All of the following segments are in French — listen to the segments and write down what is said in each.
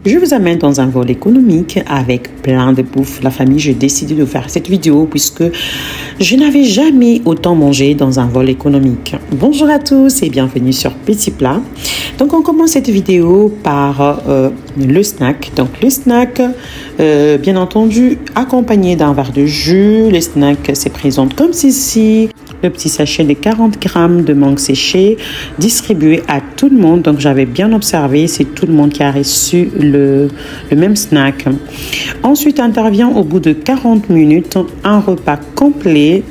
Je vous amène dans un vol économique avec plein de bouffe. La famille, j'ai décidé de faire cette vidéo puisque je n'avais jamais autant mangé dans un vol économique. Bonjour à tous et bienvenue sur Petit Plat. Donc on commence cette vidéo par le snack. Donc le snack, bien entendu, accompagné d'un verre de jus. Le snack se présente comme ceci. Le petit sachet de 40 grammes de mangue séchée distribué à tout le monde. Donc j'avais bien observé, c'est tout le monde qui a reçu le même snack. Ensuite intervient au bout de 40 minutes un repas complet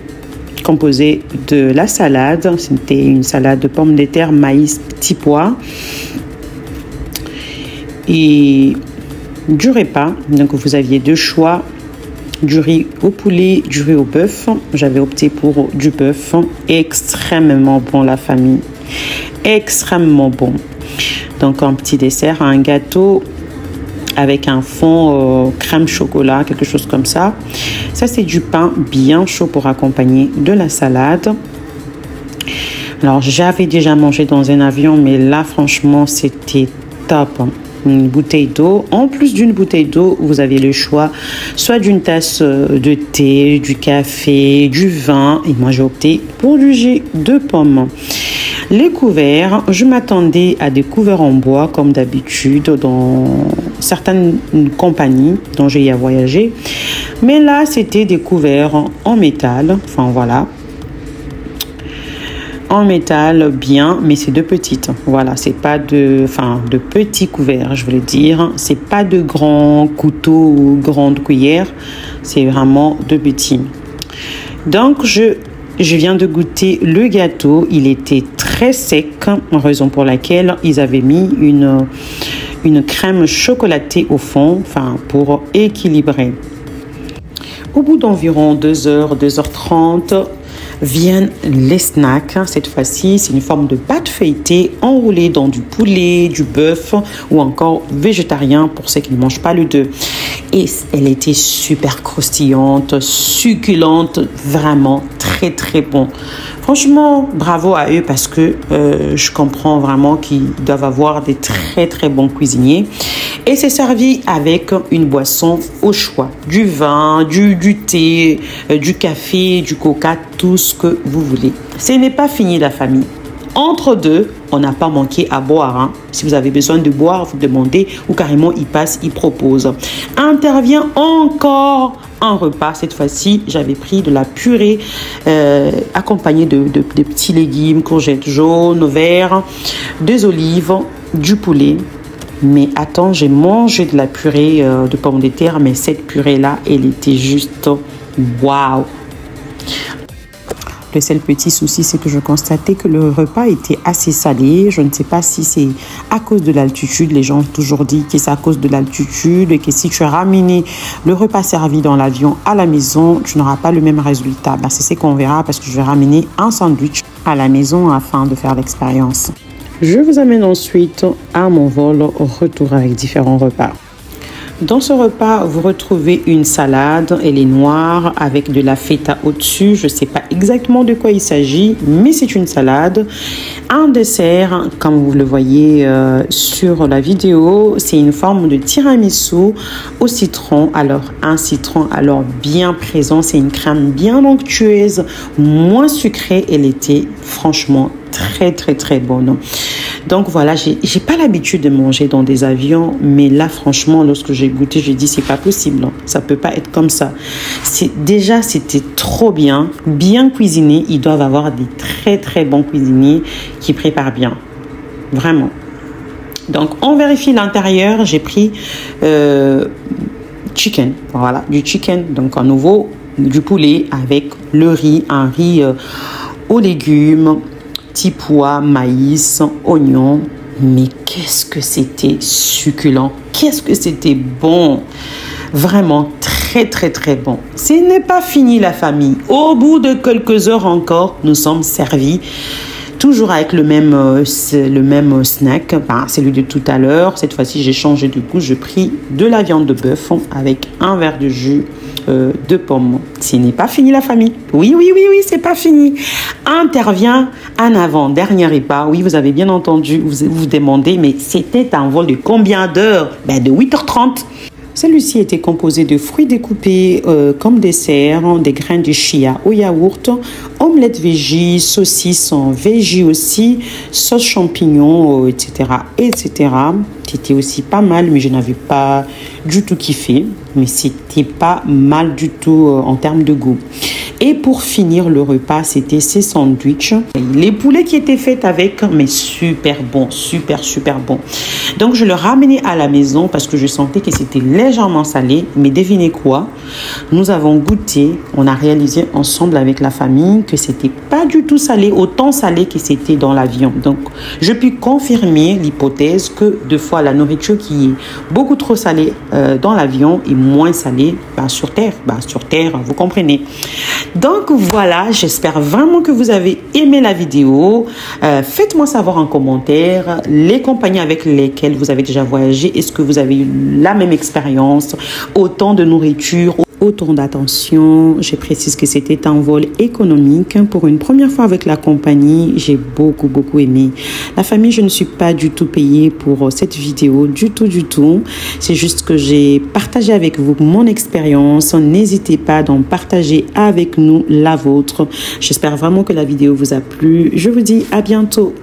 composé de la salade. C'était une salade de pommes de terre, maïs, petits pois et du repas. Donc vous aviez deux choix. Du riz au poulet, du riz au bœuf. J'avais opté pour du bœuf. Extrêmement bon, la famille. Extrêmement bon. Donc, un petit dessert, un gâteau avec un fond crème chocolat, quelque chose comme ça. Ça, c'est du pain bien chaud pour accompagner de la salade. Alors, j'avais déjà mangé dans un avion, mais là, franchement, c'était top. Une bouteille d'eau. En plus d'une bouteille d'eau, vous avez le choix soit d'une tasse de thé, du café, du vin. Et moi, j'ai opté pour du jus de pomme. Les couverts, je m'attendais à des couverts en bois comme d'habitude dans certaines compagnies dont j'ai à voyager. Mais là, c'était des couverts en métal. Enfin, voilà. En métal bien, mais c'est de petites. Voilà, c'est pas de petits couverts, je voulais dire. C'est pas de grands couteaux ou grandes cuillères. C'est vraiment de petits. Donc, je viens de goûter le gâteau. Il était très sec, raison pour laquelle ils avaient mis une crème chocolatée au fond, pour équilibrer. Au bout d'environ 2h, 2h30, viennent les snacks. Cette fois-ci, c'est une forme de pâte feuilletée enroulée dans du poulet, du bœuf ou encore végétarien pour ceux qui ne mangent pas le deux. Et elle était super croustillante, succulente, vraiment très très bon. Franchement, bravo à eux parce que je comprends vraiment qu'ils doivent avoir des très très bons cuisiniers. Et c'est servi avec une boisson au choix. Du vin, du thé, du café, du coca, tout ce que vous voulez. Ce n'est pas fini la famille. Entre deux, on n'a pas manqué à boire. Si vous avez besoin de boire, vous demandez ou carrément il passe, il propose. Intervient encore un repas. Cette fois-ci, j'avais pris de la purée accompagnée de petits légumes, courgettes jaunes, verts, des olives, du poulet. Mais attends, j'ai mangé de la purée de pommes de terre, mais cette purée-là, elle était juste waouh! Le seul petit souci, c'est que je constatais que le repas était assez salé. Je ne sais pas si c'est à cause de l'altitude. Les gens ont toujours dit que c'est à cause de l'altitude et que si tu as ramené le repas servi dans l'avion à la maison, tu n'auras pas le même résultat. C'est ce qu'on verra parce que je vais ramener un sandwich à la maison afin de faire l'expérience. Je vous amène ensuite à mon vol au retour avec différents repas. Dans ce repas, vous retrouvez une salade, elle est noire avec de la feta au-dessus. Je ne sais pas exactement de quoi il s'agit, mais c'est une salade. Un dessert, comme vous le voyez sur la vidéo, c'est une forme de tiramisu au citron. Alors, un citron bien présent, c'est une crème bien onctueuse, moins sucrée. Elle était franchement très très très bonne. Donc voilà, j'ai pas l'habitude de manger dans des avions, mais là franchement lorsque j'ai goûté, j'ai dit c'est pas possible, ça peut pas être comme ça. C'était trop bien cuisiné. Ils doivent avoir des très très bons cuisiniers qui préparent bien, vraiment. Donc on vérifie l'intérieur. J'ai pris chicken, voilà, du chicken, donc à nouveau du poulet avec le riz, un riz aux légumes, petits pois, maïs, oignons. Mais qu'est-ce que c'était succulent, qu'est-ce que c'était bon, vraiment très très très bon. Ce n'est pas fini la famille. Au bout de quelques heures encore, nous sommes servis. Toujours avec le même snack, celui de tout à l'heure. Cette fois-ci, j'ai changé de goût. J'ai pris de la viande de bœuf avec un verre de jus de pommes. Ce n'est pas fini la famille. Oui, oui, oui, oui, c'est pas fini. Intervient un avant-dernier repas. Oui, vous avez bien entendu, vous vous demandez, mais c'était un vol de combien d'heures? Ben, de 8h30. Celui-ci était composé de fruits découpés comme dessert, des graines de chia au yaourt, omelette végé, saucisse en végé aussi, sauce champignon, etc., etc. C'était aussi pas mal, mais je n'avais pas du tout kiffé. Mais c'était pas mal du tout en termes de goût. Et pour finir le repas, c'était ces sandwichs. Les poulets qui étaient faits avec, mais super bon, super, super bon. Donc, je le ramenais à la maison parce que je sentais que c'était légèrement salé. Mais devinez quoi? Nous avons goûté, on a réalisé ensemble avec la famille que c'était pas du tout salé, autant salé que c'était dans l'avion. Donc, je puis confirmer l'hypothèse que deux fois la nourriture qui est beaucoup trop salée dans l'avion est moins salée sur terre. Sur terre, vous comprenez. Donc voilà, j'espère vraiment que vous avez aimé la vidéo. Faites-moi savoir en commentaire les compagnies avec lesquelles vous avez déjà voyagé. Est-ce que vous avez eu la même expérience? Autant de nourriture, autant d'attention. Je précise que c'était un vol économique. Pour une première fois avec la compagnie, j'ai beaucoup, beaucoup aimé. La famille, je ne suis pas du tout payée pour cette vidéo, du tout, du tout. C'est juste que j'ai partagé avec vous mon expérience. N'hésitez pas d'en partager avec nous la vôtre. J'espère vraiment que la vidéo vous a plu. Je vous dis à bientôt.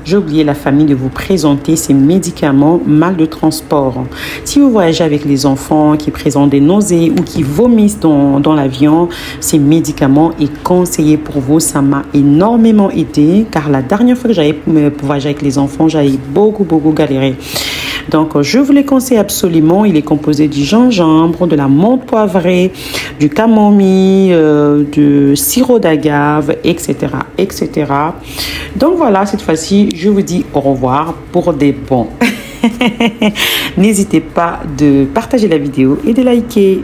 J'ai oublié la famille de vous présenter ces médicaments mal de transport. Si vous voyagez avec les enfants qui présentent des nausées ou qui vomissent dans l'avion, ces médicaments est conseillé pour vous. Ça m'a énormément aidé car la dernière fois que j'avais voyagé avec les enfants, j'avais beaucoup galéré. Donc, je vous les conseille absolument. Il est composé du gingembre, de la menthe poivrée, du camomille, du sirop d'agave, etc., etc. Donc, voilà, cette fois-ci, je vous dis au revoir pour des bons. N'hésitez pas de partager la vidéo et de liker.